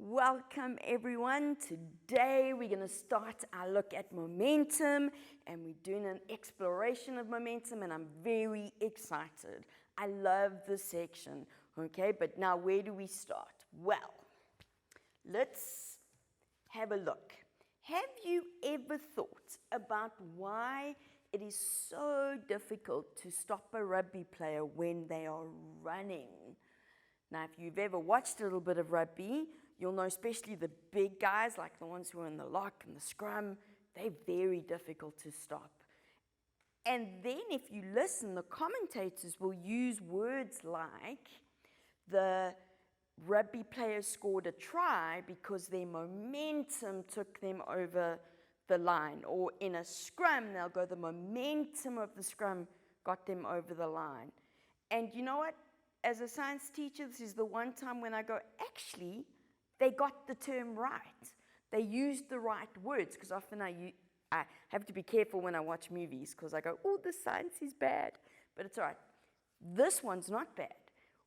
Welcome everyone. Today we're going to start our look at momentum, and we're doing an exploration of momentum, and I'm very excited. I love this section, okay? But now where do we start? Well, let's have a look. Have you ever thought about why it is so difficult to stop a rugby player when they are running? Now, if you've ever watched a little bit of rugby, you'll know especially the big guys, like the ones who are in the lock and the scrum, they're very difficult to stop. And then if you listen, the commentators will use words like the rugby players scored a try because their momentum took them over the line. Or in a scrum, they'll go, the momentum of the scrum got them over the line. And you know what? As a science teacher, this is the one time when I go, actually, they got the term right. They used the right words, because often I have to be careful when I watch movies, because I go, oh, the science is bad. But it's all right. This one's not bad,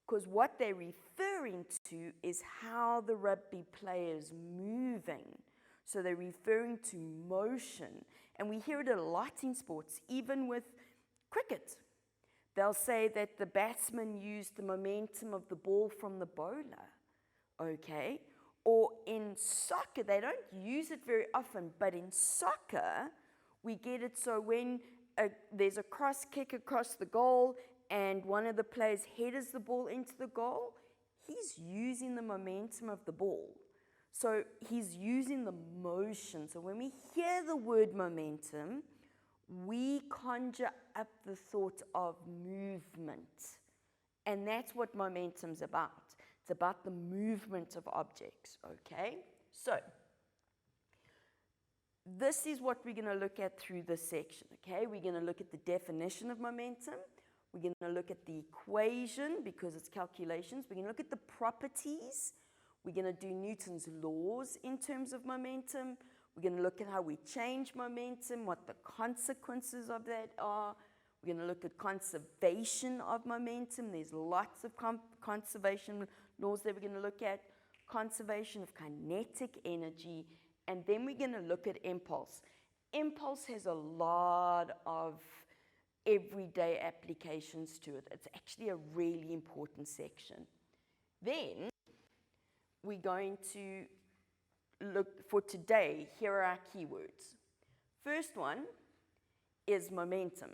because what they're referring to is how the rugby player's moving. So they're referring to motion. And we hear it a lot in sports, even with cricket. They'll say that the batsman used the momentum of the ball from the bowler, okay? Or in soccer, they don't use it very often, but in soccer, we get it so when there's a cross kick across the goal and one of the players headers the ball into the goal, he's using the momentum of the ball. So he's using the motion. So when we hear the word momentum, we conjure up the thought of movement. And that's what momentum's about. It's about the movement of objects, okay? So, this is what we're going to look at through this section, okay? We're going to look at the definition of momentum. We're going to look at the equation, because it's calculations. We're going to look at the properties. We're going to do Newton's laws in terms of momentum. We're going to look at how we change momentum, what the consequences of that are. We're going to look at conservation of momentum. There's lots of conservation laws that we're going to look at. Conservation of kinetic energy. And then we're going to look at impulse. Impulse has a lot of everyday applications to it. It's actually a really important section. Then we're going to look for today. Here are our keywords. First one is momentum.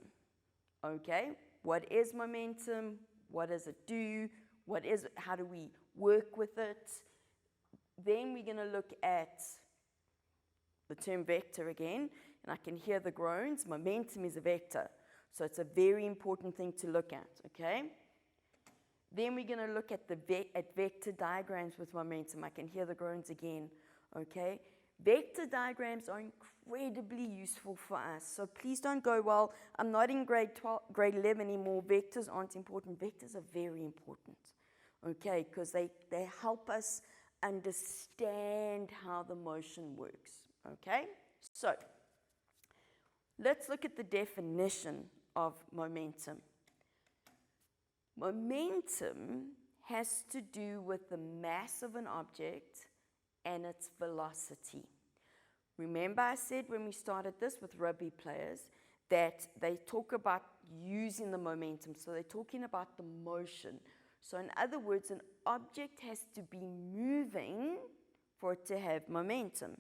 Okay, what is momentum? What does it do? What is it? How do we work with it? Then we're going to look at the term vector again, and I can hear the groans. Momentum is a vector, so it's a very important thing to look at, okay? Then we're going to look at vector diagrams with momentum. I can hear the groans again, okay? Vector diagrams are incredibly useful for us. So please don't go, well, I'm not in grade 11 anymore. Vectors aren't important. Vectors are very important, okay, because they help us understand how the motion works, okay? So let's look at the definition of momentum. Momentum has to do with the mass of an object and its velocity. Remember I said when we started this with rugby players that they talk about using the momentum, so they're talking about the motion. So in other words, an object has to be moving for it to have momentum.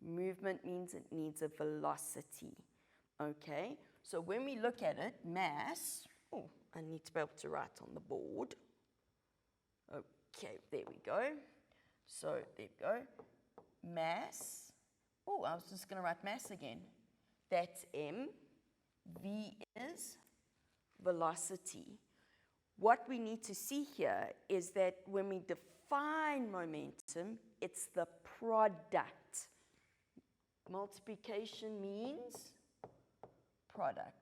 Movement means it needs a velocity, okay? So when we look at it, mass, oh, I need to be able to write on the board. Okay, there we go. So there we go. Mass. Oh, I was just going to write mass again. That's M. V is velocity. What we need to see here is that when we define momentum, it's the product. Multiplication means product.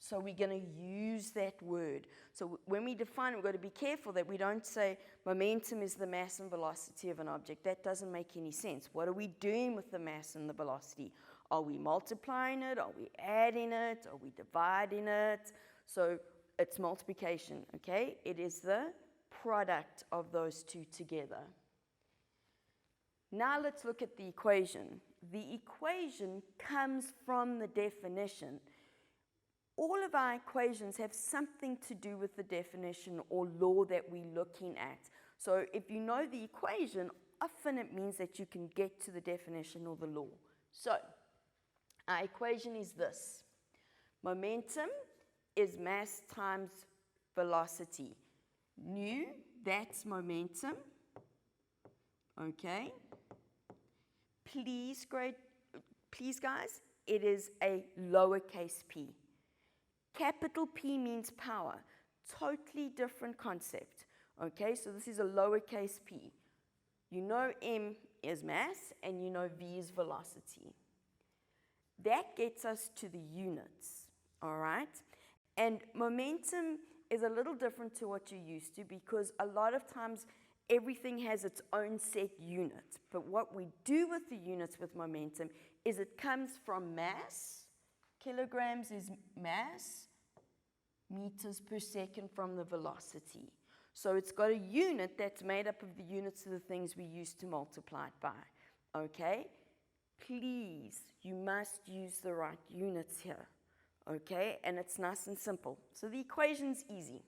So we're going to use that word. So when we define it, we've got to be careful that we don't say momentum is the mass and velocity of an object. That doesn't make any sense. What are we doing with the mass and the velocity? Are we multiplying it? Are we adding it? Are we dividing it? So it's multiplication, okay? It is the product of those two together. Now let's look at the equation. The equation comes from the definition. All of our equations have something to do with the definition or law that we're looking at. So if you know the equation, often it means that you can get to the definition or the law. So our equation is this. Momentum is mass times velocity. Nu, that's momentum. Okay. Please guys, it is a lowercase p. Capital P means power. Totally different concept. Okay, so this is a lowercase p. You know m is mass and you know v is velocity. That gets us to the units, all right? And momentum is a little different to what you're used to because a lot of times everything has its own set unit. But what we do with the units with momentum is it comes from mass. Kilograms is mass. Meters per second from the velocity. So it's got a unit that's made up of the units of the things we used to multiply it by. Okay? Please, you must use the right units here. Okay? And it's nice and simple. So the equation's easy.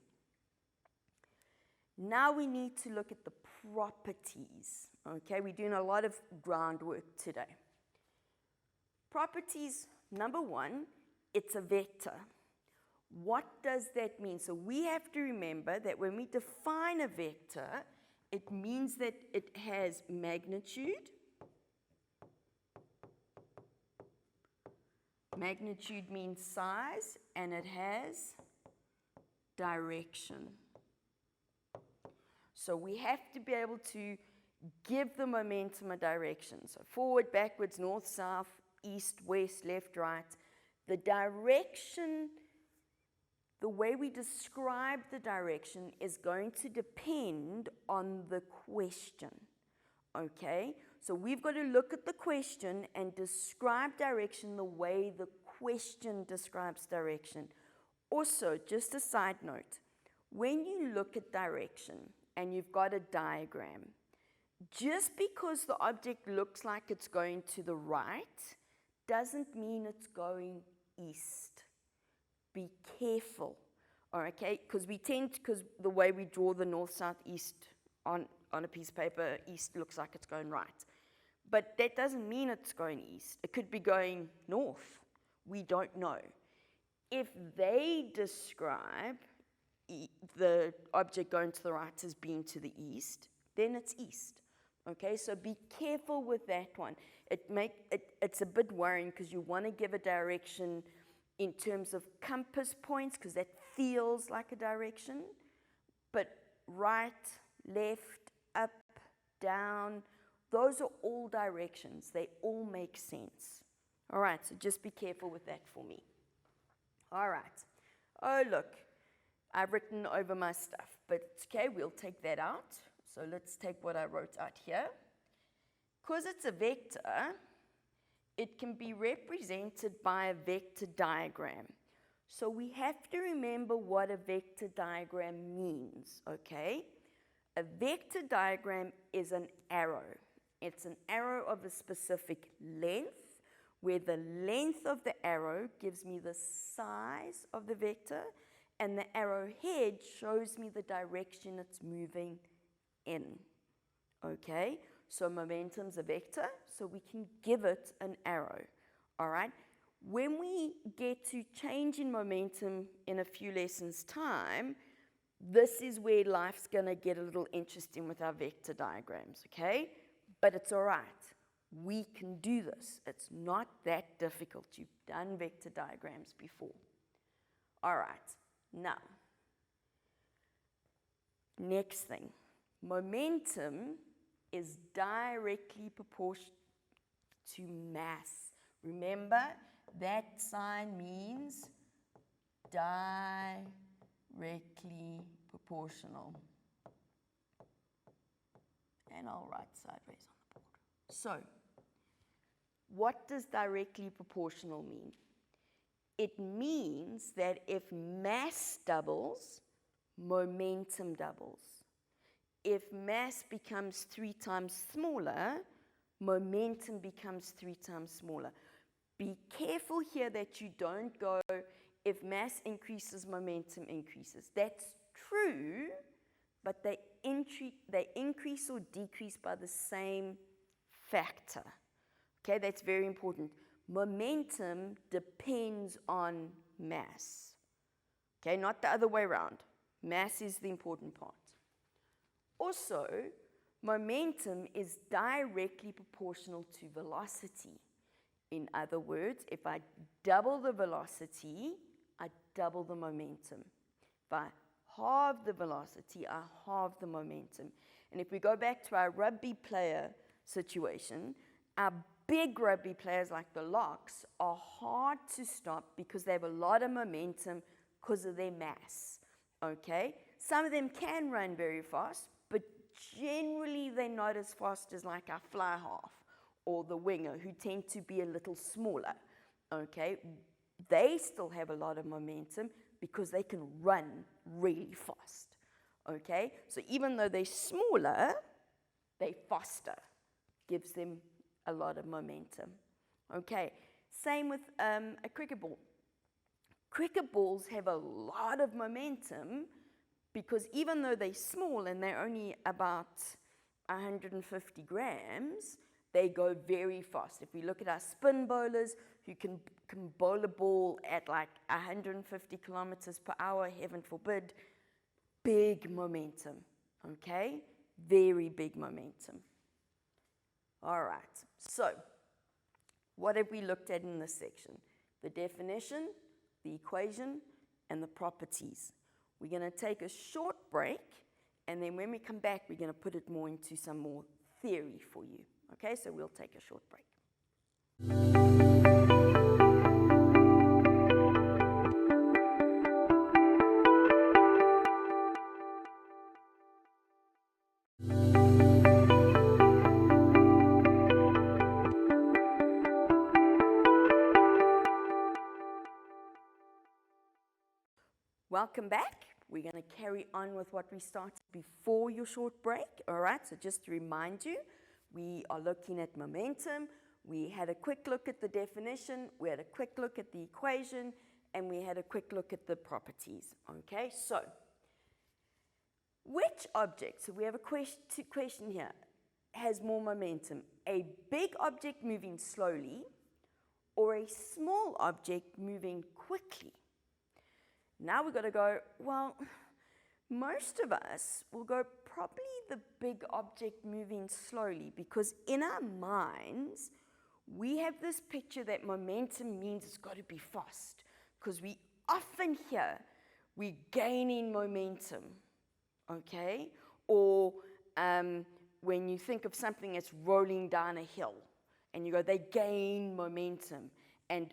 Now we need to look at the properties. Okay? We're doing a lot of groundwork today. Properties, number one, it's a vector. What does that mean? So we have to remember that when we define a vector, it means that it has magnitude. Magnitude means size, and it has direction. So we have to be able to give the momentum a direction. So forward, backwards, north, south, east, west, left, right. The direction, the way we describe the direction is going to depend on the question, okay? So we've got to look at the question and describe direction the way the question describes direction. Also, just a side note, when you look at direction and you've got a diagram, just because the object looks like it's going to the right doesn't mean it's going east. Be careful, okay? Because the way we draw the north, south, east on a piece of paper, east looks like it's going right. But that doesn't mean it's going east. It could be going north. We don't know. If they describe the object going to the right as being to the east, then it's east. Okay, so be careful with that one. It's a bit worrying because you want to give a direction in terms of compass points because that feels like a direction. But right, left, up, down, those are all directions. They all make sense. All right, so just be careful with that for me. All right. Oh, look, I've written over my stuff, but it's okay, we'll take that out. So let's take what I wrote out here. Because it's a vector, it can be represented by a vector diagram. So we have to remember what a vector diagram means, okay? A vector diagram is an arrow. It's an arrow of a specific length, where the length of the arrow gives me the size of the vector, and the arrowhead shows me the direction it's moving in, okay? So momentum's a vector, so we can give it an arrow, all right? When we get to change in momentum in a few lessons' time, this is where life's going to get a little interesting with our vector diagrams, okay? But it's all right. We can do this. It's not that difficult. You've done vector diagrams before. All right. Now, next thing. Momentum is directly proportional to mass. Remember, that sign means directly proportional. And I'll write sideways on the board. So, what does directly proportional mean? It means that if mass doubles, momentum doubles. If mass becomes 3 times smaller, momentum becomes 3 times smaller. Be careful here that you don't go, if mass increases, momentum increases. That's true, but they increase or decrease by the same factor. Okay, that's very important. Momentum depends on mass. Okay, not the other way around. Mass is the important part. Also, momentum is directly proportional to velocity. In other words, if I double the velocity, I double the momentum. If I halve the velocity, I halve the momentum. And if we go back to our rugby player situation, our big rugby players like the Locks are hard to stop because they have a lot of momentum because of their mass, okay? Some of them can run very fast, but generally they're not as fast as like our fly half or the winger, who tend to be a little smaller, okay? They still have a lot of momentum because they can run really fast, okay? So even though they're smaller, they're faster. Gives them a lot of momentum, okay? Same with a cricket ball. Cricket balls have a lot of momentum because even though they're small and they're only about 150 grams, they go very fast. If we look at our spin bowlers who can bowl a ball at like 150 kilometers per hour, heaven forbid, big momentum, okay? Very big momentum. All right, so what have we looked at in this section? The definition, the equation, and the properties. We're going to take a short break, and then when we come back, we're going to put it more into some more theory for you. Okay, so we'll take a short break. Welcome back. We're going to carry on with what we started before your short break. All right, so just to remind you, we are looking at momentum. We had a quick look at the definition, we had a quick look at the equation, and we had a quick look at the properties. Okay, so which object, so we have a question here, has more momentum? A big object moving slowly or a small object moving quickly? Now we've got to go, well, most of us will go probably the big object moving slowly, because in our minds, we have this picture that momentum means it's got to be fast, because we often hear we're gaining momentum, okay? Or when you think of something that's rolling down a hill, and you go, they gain momentum, and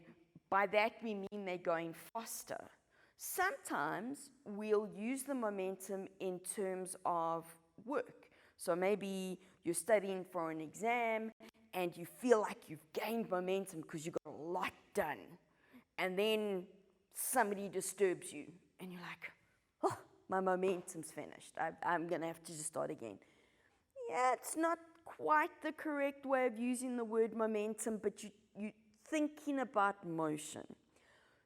by that we mean they're going faster. Sometimes we'll use the momentum in terms of work. So maybe you're studying for an exam and you feel like you've gained momentum because you got a lot done. And then somebody disturbs you and you're like, oh, my momentum's finished. I'm going to have to just start again. Yeah, it's not quite the correct way of using the word momentum, but you're thinking about motion.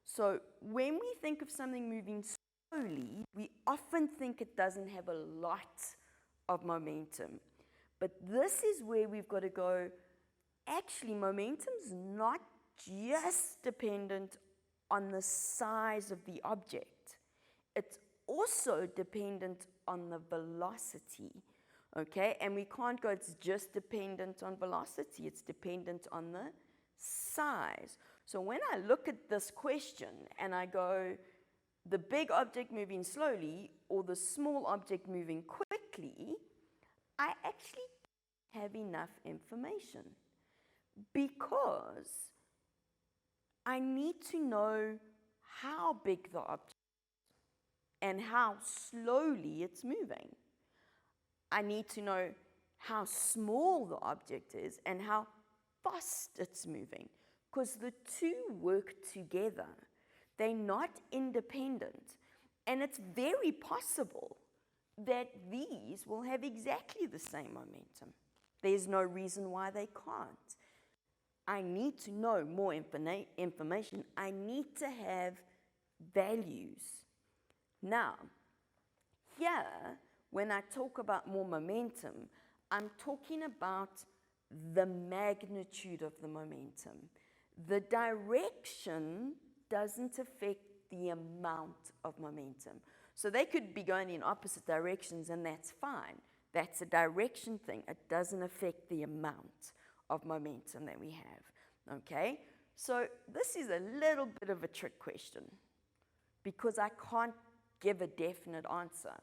So when we think of something moving slowly, we often think it doesn't have a lot of momentum. But this is where we've got to go, actually, momentum's not just dependent on the size of the object. It's also dependent on the velocity, okay? And we can't go, it's just dependent on velocity. It's dependent on the size. So when I look at this question and I go, the big object moving slowly or the small object moving quickly, I actually don't have enough information, because I need to know how big the object is and how slowly it's moving. I need to know how small the object is and how fast it's moving, because the two work together. They're not independent. And it's very possible that these will have exactly the same momentum. There's no reason why they can't. I need to know more information. I need to have values. Now, here, when I talk about more momentum, I'm talking about the magnitude of the momentum. The direction doesn't affect the amount of momentum. So they could be going in opposite directions, and that's fine. That's a direction thing. It doesn't affect the amount of momentum that we have, okay? So this is a little bit of a trick question because I can't give a definite answer.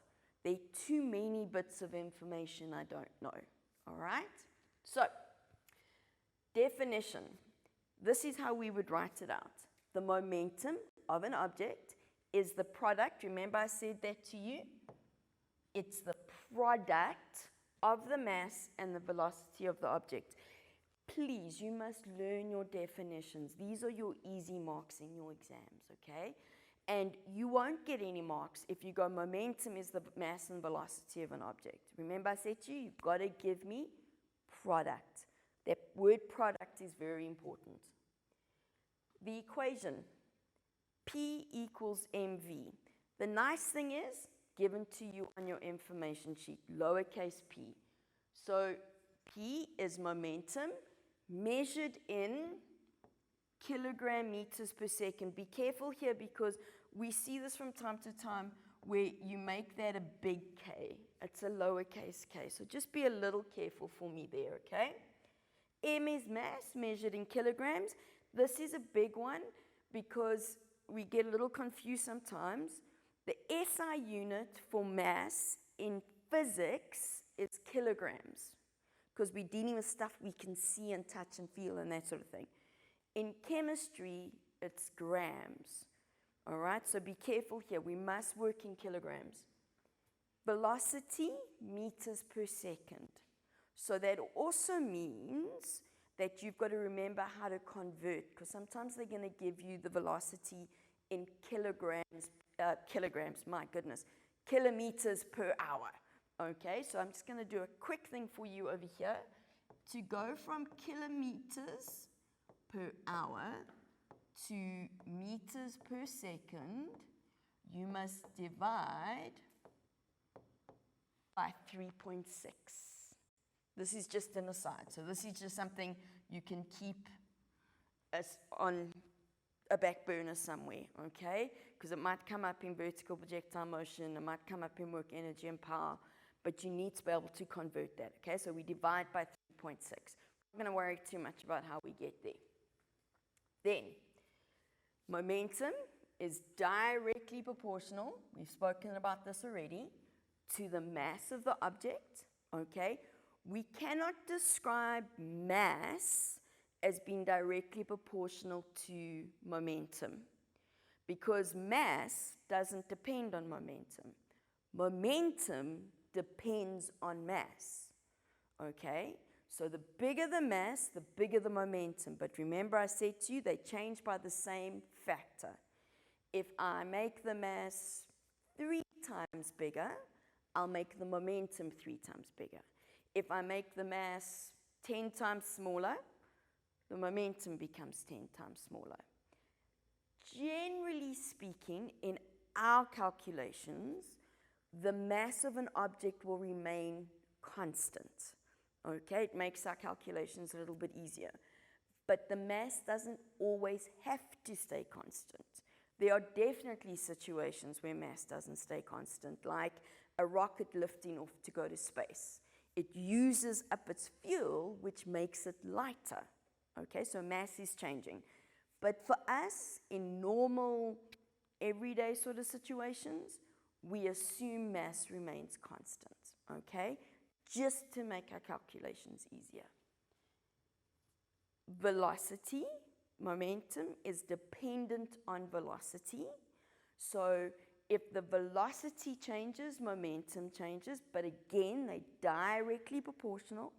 There are too many bits of information I don't know, all right? So, definition. This is how we would write it out. The momentum of an object is the product. Remember I said that to you? It's the product of the mass and the velocity of the object. Please, you must learn your definitions. These are your easy marks in your exams, okay? And you won't get any marks if you go momentum is the mass and velocity of an object. Remember I said to you, you've got to give me product. That word product is very important. The equation, P equals mv. The nice thing is, given to you on your information sheet, lowercase p. So P is momentum measured in kilogram meters per second. Be careful here because we see this from time to time where you make that a big K. It's a lowercase k. So just be a little careful for me there, okay? M is mass measured in kilograms. This is a big one because we get a little confused sometimes. The SI unit for mass in physics is kilograms because we're dealing with stuff we can see and touch and feel and that sort of thing. In chemistry, it's grams. All right, so be careful here. We must work in kilograms. Velocity, meters per second. So that also means that you've got to remember how to convert, because sometimes they're going to give you the velocity in kilograms, my goodness, kilometers per hour. Okay, so I'm just going to do a quick thing for you over here. To go from kilometers per hour to meters per second, you must divide by 3.6. This is just an aside. So this is just something you can keep as on a back burner somewhere, okay? Because it might come up in vertical projectile motion, it might come up in work energy and power, but you need to be able to convert that, okay? So we divide by 3.6. I'm not going to worry too much about how we get there. Then, momentum is directly proportional, we've spoken about this already, to the mass of the object, okay? We cannot describe mass as being directly proportional to momentum because mass doesn't depend on momentum. Momentum depends on mass, okay? So the bigger the mass, the bigger the momentum. But remember I said to you, they change by the same factor. If I make the mass 3 times bigger, I'll make the momentum 3 times bigger. If I make the mass 10 times smaller, the momentum becomes 10 times smaller. Generally speaking, in our calculations, the mass of an object will remain constant. Okay, it makes our calculations a little bit easier. But the mass doesn't always have to stay constant. There are definitely situations where mass doesn't stay constant, like a rocket lifting off to go to space. It uses up its fuel, which makes it lighter. Okay, so mass is changing. But for us, in normal, everyday sort of situations, we assume mass remains constant, okay? Just to make our calculations easier. Velocity, momentum, is dependent on velocity. So if the velocity changes, momentum changes, but again, they're directly proportional.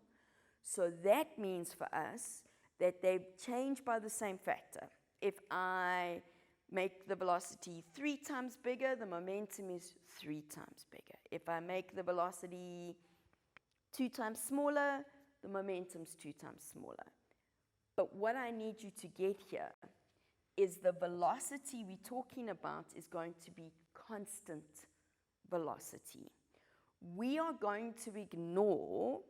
So that means for us that they change by the same factor. If I make the velocity 3 times bigger, the momentum is 3 times bigger. If I make the velocity 2 times smaller, the momentum's 2 times smaller. But what I need you to get here is the velocity we're talking about is going to be constant velocity. We are going to ignore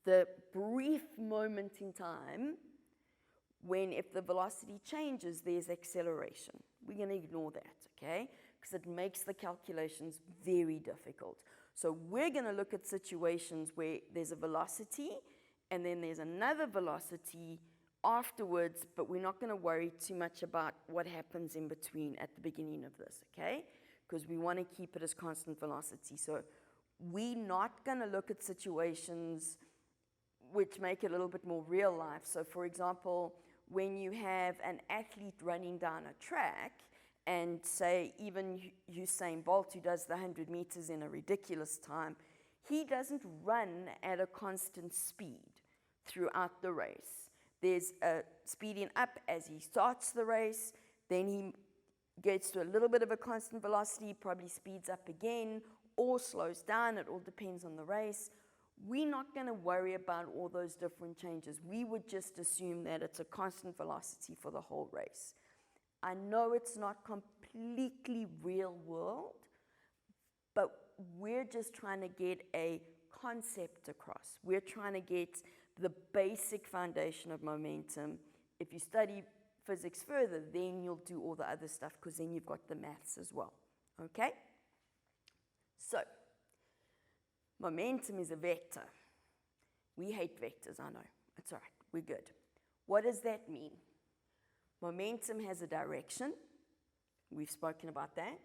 the brief moment in time when if the velocity changes, there's acceleration. We're going to ignore that, okay? Because it makes the calculations very difficult. So we're going to look at situations where there's a velocity and then there's another velocity afterwards, but we're not going to worry too much about what happens in between at the beginning of this, okay? Because we want to keep it as constant velocity. So we're not going to look at situations which make it a little bit more real life. So for example, when you have an athlete running down a track, and say even Usain Bolt, who does the 100 meters in a ridiculous time, he doesn't run at a constant speed throughout the race. There's a speeding up as he starts the race, then he gets to a little bit of a constant velocity, probably speeds up again, or slows down. It all depends on the race. We're not going to worry about all those different changes. We would just assume that it's a constant velocity for the whole race. I know it's not completely real world, but we're just trying to get a concept across. We're trying to get the basic foundation of momentum. If you study physics further, then you'll do all the other stuff, because then you've got the maths as well, okay? So, momentum is a vector. We hate vectors, I know. It's all right, we're good. What does that mean? Momentum has a direction. We've spoken about that.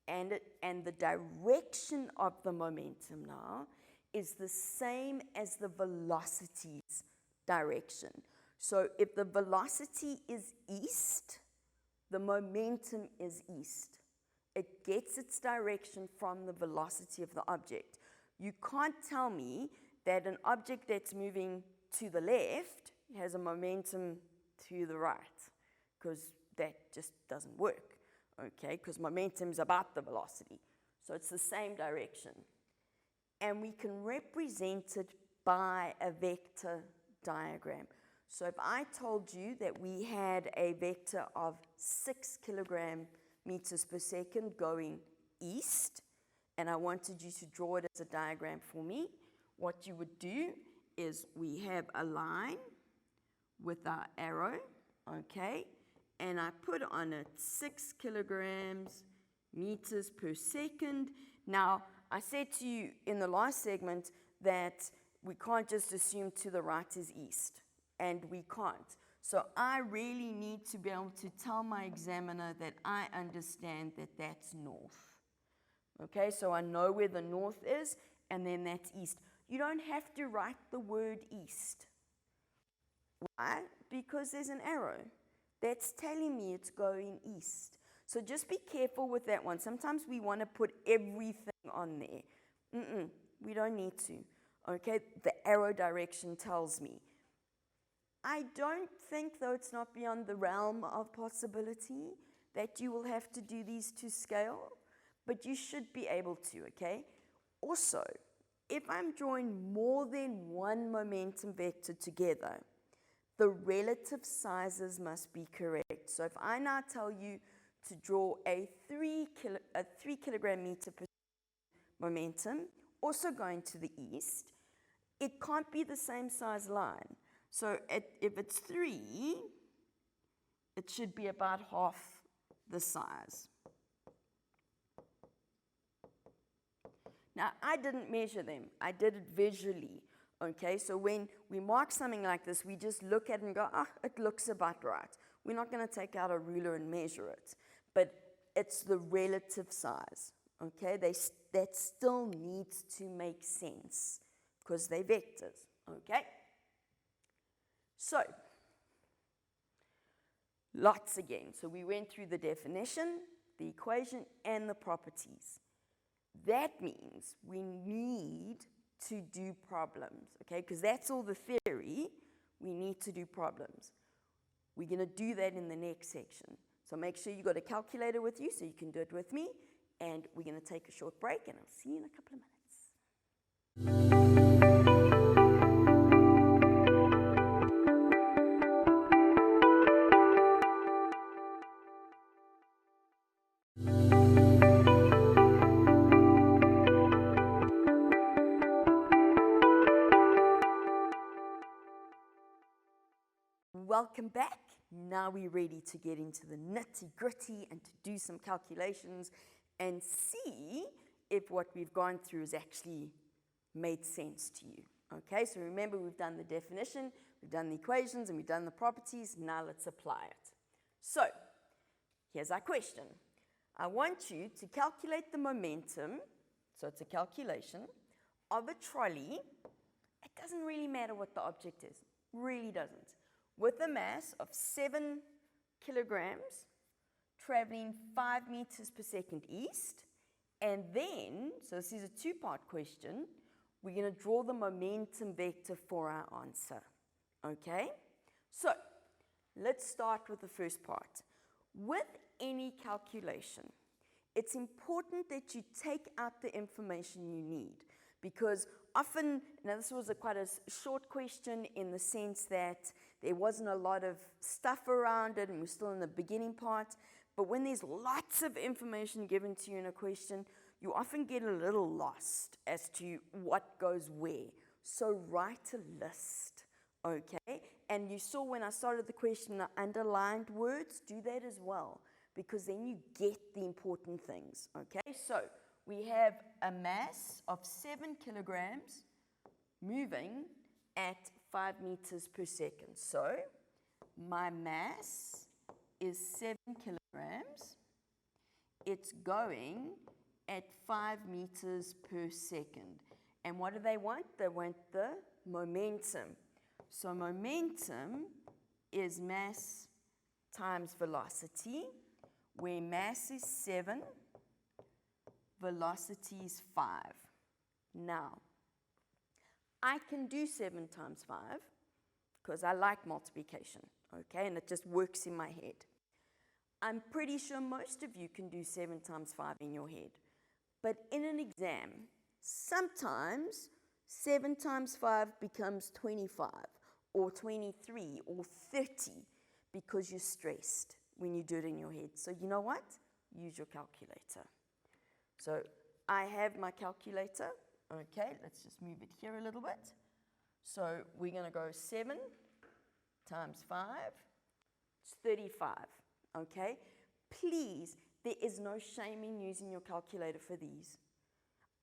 And the direction of the momentum now is the same as the velocity's direction. So if the velocity is east, the momentum is east. It gets its direction from the velocity of the object. You can't tell me that an object that's moving to the left has a momentum to the right, because that just doesn't work, okay? Because momentum is about the velocity. So it's the same direction. And we can represent it by a vector diagram. So if I told you that we had a vector of 6 meters per second going east, and I wanted you to draw it as a diagram for me, what you would do is we have a line with our arrow, okay, and I put on it 6 meters per second. Now, I said to you in the last segment that we can't just assume to the right is east, and we can't. So I really need to be able to tell my examiner that I understand that that's north. Okay, so I know where the north is, and then that's east. You don't have to write the word east. Why? Because there's an arrow that's telling me it's going east. So just be careful with that one. Sometimes we want to put everything on there. We don't need to. Okay, the arrow direction tells me. I don't think, though it's not beyond the realm of possibility, that you will have to do these to scale, but you should be able to, okay? Also, if I'm drawing more than one momentum vector together, the relative sizes must be correct. So if I now tell you to draw a 3 meter per momentum, also going to the east, it can't be the same size line. So if it's 3, it should be about half the size. Now, I didn't measure them. I did it visually, okay? So when we mark something like this, we just look at it and go, it looks about right. We're not going to take out a ruler and measure it, but it's the relative size, okay? That still needs to make sense because they're vectors, okay? So, lots again. So we went through the definition, the equation, and the properties. That means we need to do problems, okay? Because that's all the theory. We need to do problems. We're going to do that in the next section. So make sure you got a calculator with you so you can do it with me. And we're going to take a short break, and I'll see you in a couple of minutes. welcome back. Now we're ready to get into the nitty-gritty and to do some calculations and see if what we've gone through has actually made sense to you. Okay, so remember, we've done the definition, we've done the equations, and we've done the properties. Now let's apply it. So here's our question. I want you to calculate the momentum, so it's a calculation, of a trolley. It doesn't really matter what the object is, really doesn't, with a mass of 7 kilograms traveling 5 meters per second east. And then, so this is a two-part question, we're going to draw the momentum vector for our answer. Okay? So let's start with the first part. With any calculation, it's important that you take out the information you need, because often, now this was quite a short question in the sense that there wasn't a lot of stuff around it and we're still in the beginning part, but when there's lots of information given to you in a question, you often get a little lost as to what goes where. So write a list, okay? And you saw when I started the question, the underlined words, do that as well, because then you get the important things, okay? So we have a mass of 7 kilograms moving at 5 meters per second. So my mass is 7 kilograms. It's going at 5 meters per second. And what do they want? They want the momentum. So momentum is mass times velocity, where mass is 7, velocity is 5. Now, I can do 7 times 5 because I like multiplication, okay, and it just works in my head. I'm pretty sure most of you can do 7 times 5 in your head. But in an exam, sometimes 7 times 5 becomes 25 or 23 or 30 because you're stressed when you do it in your head. So you know what? Use your calculator. So I have my calculator. Okay, let's just move it here a little bit. So we're going to go 7 times 5. It's 35. Okay? Please, there is no shame in using your calculator for these.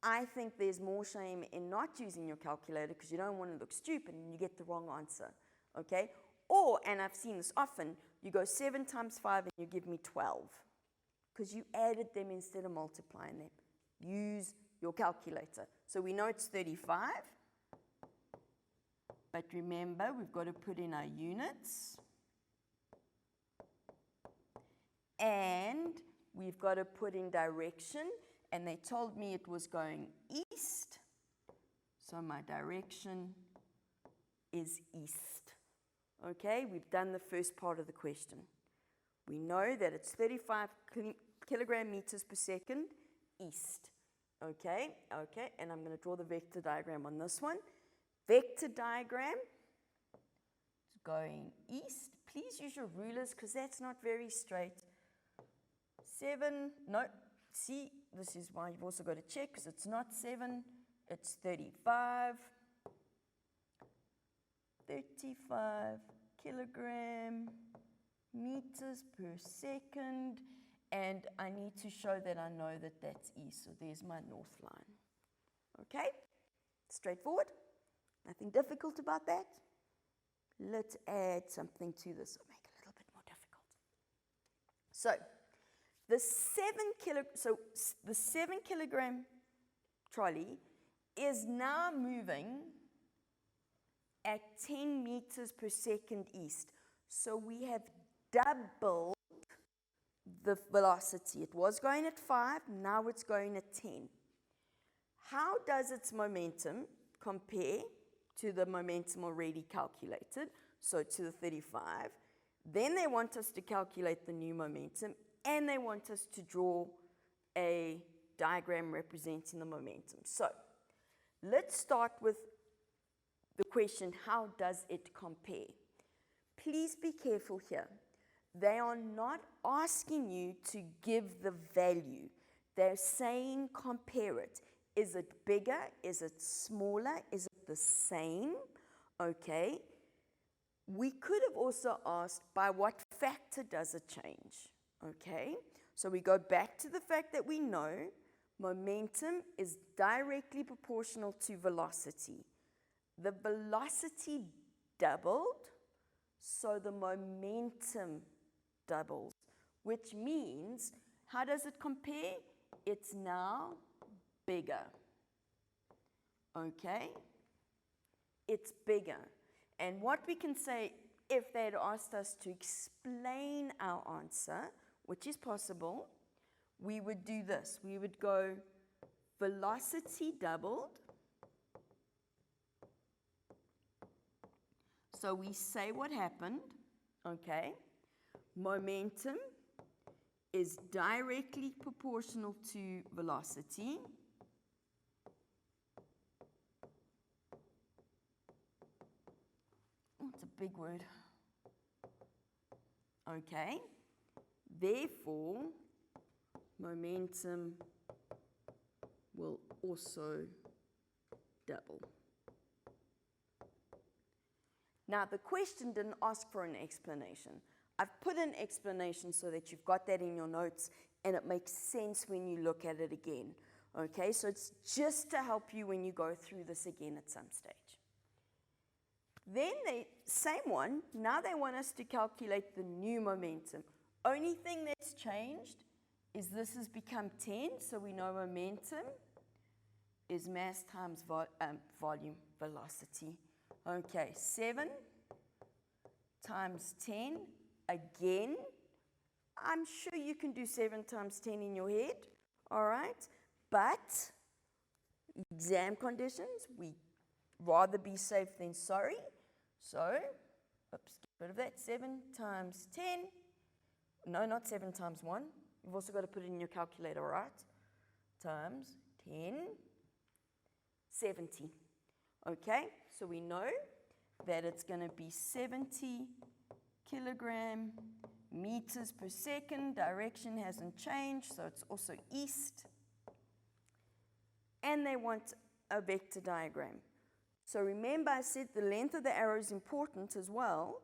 I think there's more shame in not using your calculator because you don't want to look stupid and you get the wrong answer. Okay? Or, and I've seen this often, you go 7 times 5 and you give me 12 because you added them instead of multiplying them. Use your calculator. So we know it's 35, but remember, we've got to put in our units, and we've got to put in direction, and they told me it was going east, so my direction is east. Okay, we've done the first part of the question. We know that it's 35 kilogram meters per second east. Okay, and I'm going to draw the vector diagram on this one. Vector diagram is going east. Please use your rulers because that's not very straight. 7, no, see, this is why you've also got to check because it's not 7, it's 35. 35 kilogram meters per second. And I need to show that I know that that's east, so there's my north line. Okay? Straightforward. Nothing difficult about that. Let's add something to this, or make it a little bit more difficult. So, the 7 kilogram trolley is now moving at 10 meters per second east. So we have doubled the velocity. It was going at 5, now it's going at 10. How does its momentum compare to the momentum already calculated? So to the 35. Then they want us to calculate the new momentum, and they want us to draw a diagram representing the momentum. So let's start with the question, how does it compare? Please be careful here. They are not asking you to give the value. They're saying compare it. Is it bigger? Is it smaller? Is it the same? Okay. We could have also asked, by what factor does it change? Okay, so we go back to the fact that we know momentum is directly proportional to velocity. The velocity doubled, so the momentum doubles, which means, how does it compare? It's now bigger. Okay? It's bigger. And what we can say, if they had asked us to explain our answer, which is possible, we would do this. We would go velocity doubled. So we say what happened, okay? Momentum is directly proportional to velocity. Oh, it's a big word. Okay. Therefore, momentum will also double. Now, the question didn't ask for an explanation. I've put an explanation so that you've got that in your notes and it makes sense when you look at it again. Okay, so it's just to help you when you go through this again at some stage. Then the same one, now they want us to calculate the new momentum. Only thing that's changed is this has become 10, so we know momentum is mass times volume, velocity. Okay, 7 times 10. Again, I'm sure you can do 7 times 10 in your head, all right? But exam conditions, we rather be safe than sorry. So, oops, get rid of that. 7 times 10. No, not 7 times 1. You've also got to put it in your calculator, right? Times 10, 70. Okay, so we know that it's going to be 70 kilogram meters per second. Direction hasn't changed, so it's also east. And they want a vector diagram. So remember I said the length of the arrow is important as well.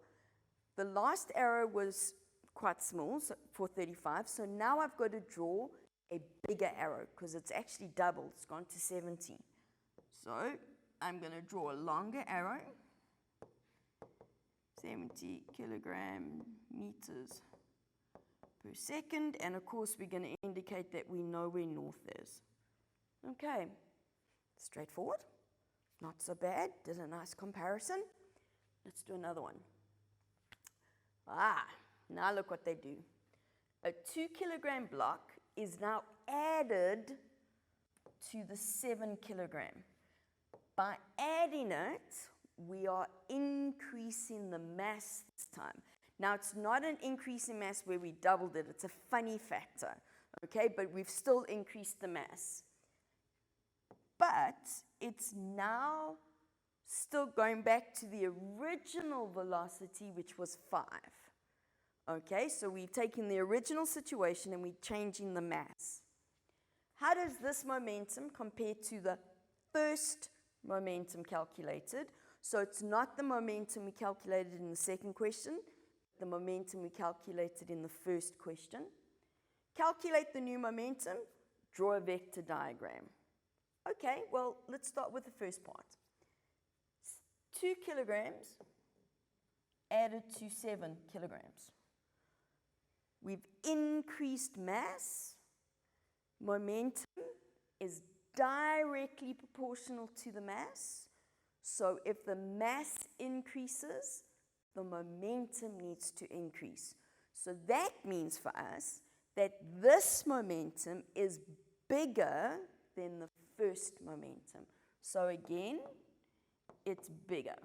The last arrow was quite small, so 435. So now I've got to draw a bigger arrow because it's actually doubled. It's gone to 70. So I'm going to draw a longer arrow. 70 kilogram meters per second. And of course, we're going to indicate that we know where north is. Okay, straightforward. Not so bad. Did a nice comparison. Let's do another one. Now look what they do. A 2 kilogram block is now added to the 7 kilogram. By adding it, we are increasing the mass this time. Now, it's not an increase in mass where we doubled it. It's a funny factor, okay? But we've still increased the mass. But it's now still going back to the original velocity, which was 5. Okay, so we're taking the original situation and we're changing the mass. How does this momentum compare to the first momentum calculated? So it's not the momentum we calculated in the second question, the momentum we calculated in the first question. Calculate the new momentum, draw a vector diagram. Okay, well, let's start with the first part. 2 kilograms added to 7 kilograms. We've increased mass. Momentum is directly proportional to the mass. So if the mass increases, the momentum needs to increase. So that means for us that this momentum is bigger than the first momentum. So again, it's bigger.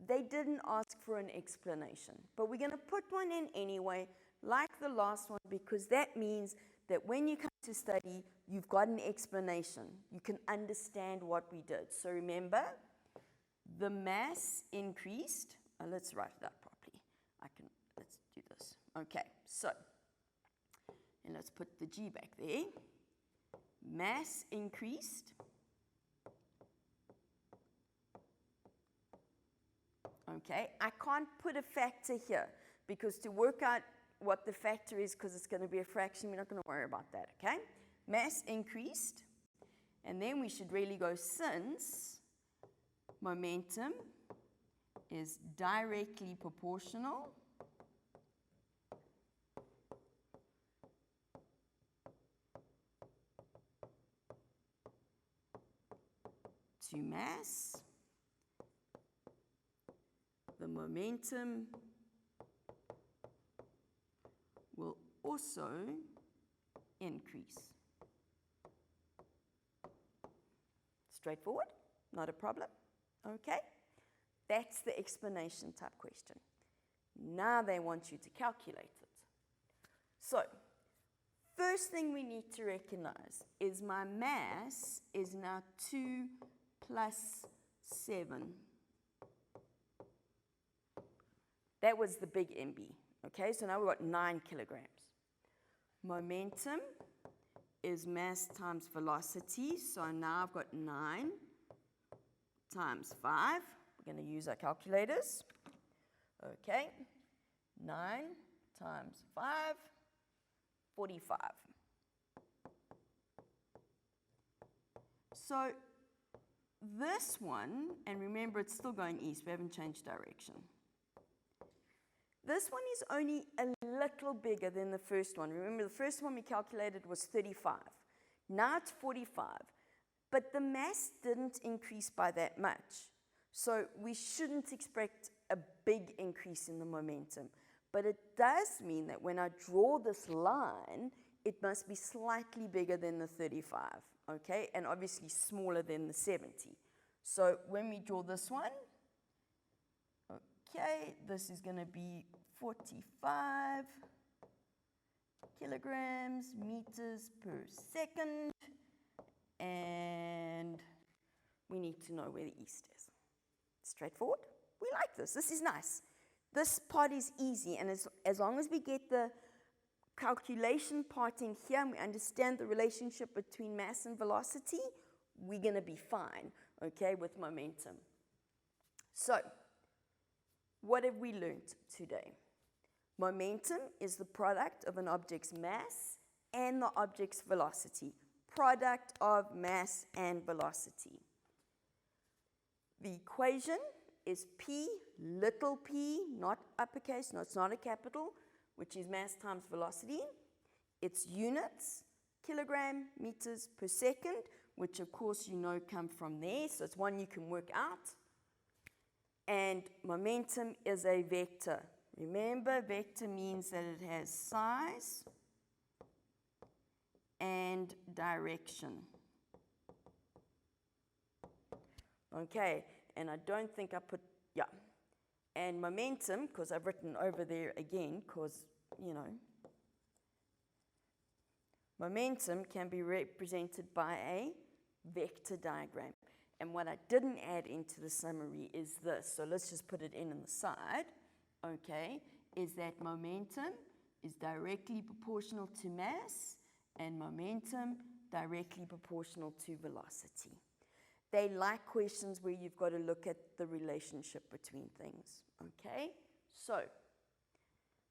They didn't ask for an explanation, but we're going to put one in anyway, like the last one, because that means that when you come to study, you've got an explanation. You can understand what we did. So remember, the mass increased. Let's write it out properly. Let's do this. Okay, so, and let's put the G back there. Mass increased Okay, I can't put a factor here because to work out what the factor is, because it's going to be a fraction, we're not going to worry about that, okay? Mass increased, and then we should really go since momentum is directly proportional to mass, the momentum will also increase. Straightforward, not a problem, okay? That's the explanation type question. Now they want you to calculate it. So, first thing we need to recognize is my mass is now 2 plus 7. That was the big MB, okay? So now we've got 9 kilograms. Momentum is mass times velocity, so now I've got 9 times 5. We're going to use our calculators. Okay, 9 times 5, 45. So this one, and remember it's still going east, we haven't changed direction. This one is only a little bigger than the first one. Remember, the first one we calculated was 35. Now it's 45. But the mass didn't increase by that much. So we shouldn't expect a big increase in the momentum. But it does mean that when I draw this line, it must be slightly bigger than the 35, okay? And obviously smaller than the 70. So when we draw this one, okay, this is going to be 45 kilograms meters per second, and we need to know where the east is. Straightforward. We like this. This is nice. This part is easy, and as long as we get the calculation part in here and we understand the relationship between mass and velocity, we're going to be fine, okay, with momentum. So, what have we learned today? Momentum is the product of an object's mass and the object's velocity. Product of mass and velocity. The equation is P, little p, not uppercase, no, it's not a capital, which is mass times velocity. Its units, kilogram meters per second, which of course you know come from there, so it's one you can work out. And momentum is a vector. Remember, vector means that it has size and direction. Okay, and I don't think I put, yeah. And momentum, because I've written over there again, because, you know, momentum can be represented by a vector diagram. And what I didn't add into the summary is this. So let's just put it in the side, okay, is that momentum is directly proportional to mass and momentum directly proportional to velocity. They like questions where you've got to look at the relationship between things, okay? So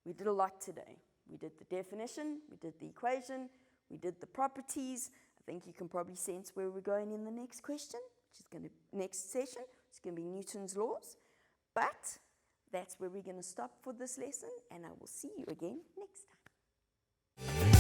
we did a lot today. We did the definition, we did the equation, we did the properties. I think you can probably sense where we're going in the next question, which is going to, next session, it's going to be Newton's laws. But that's where we're going to stop for this lesson, and I will see you again next time.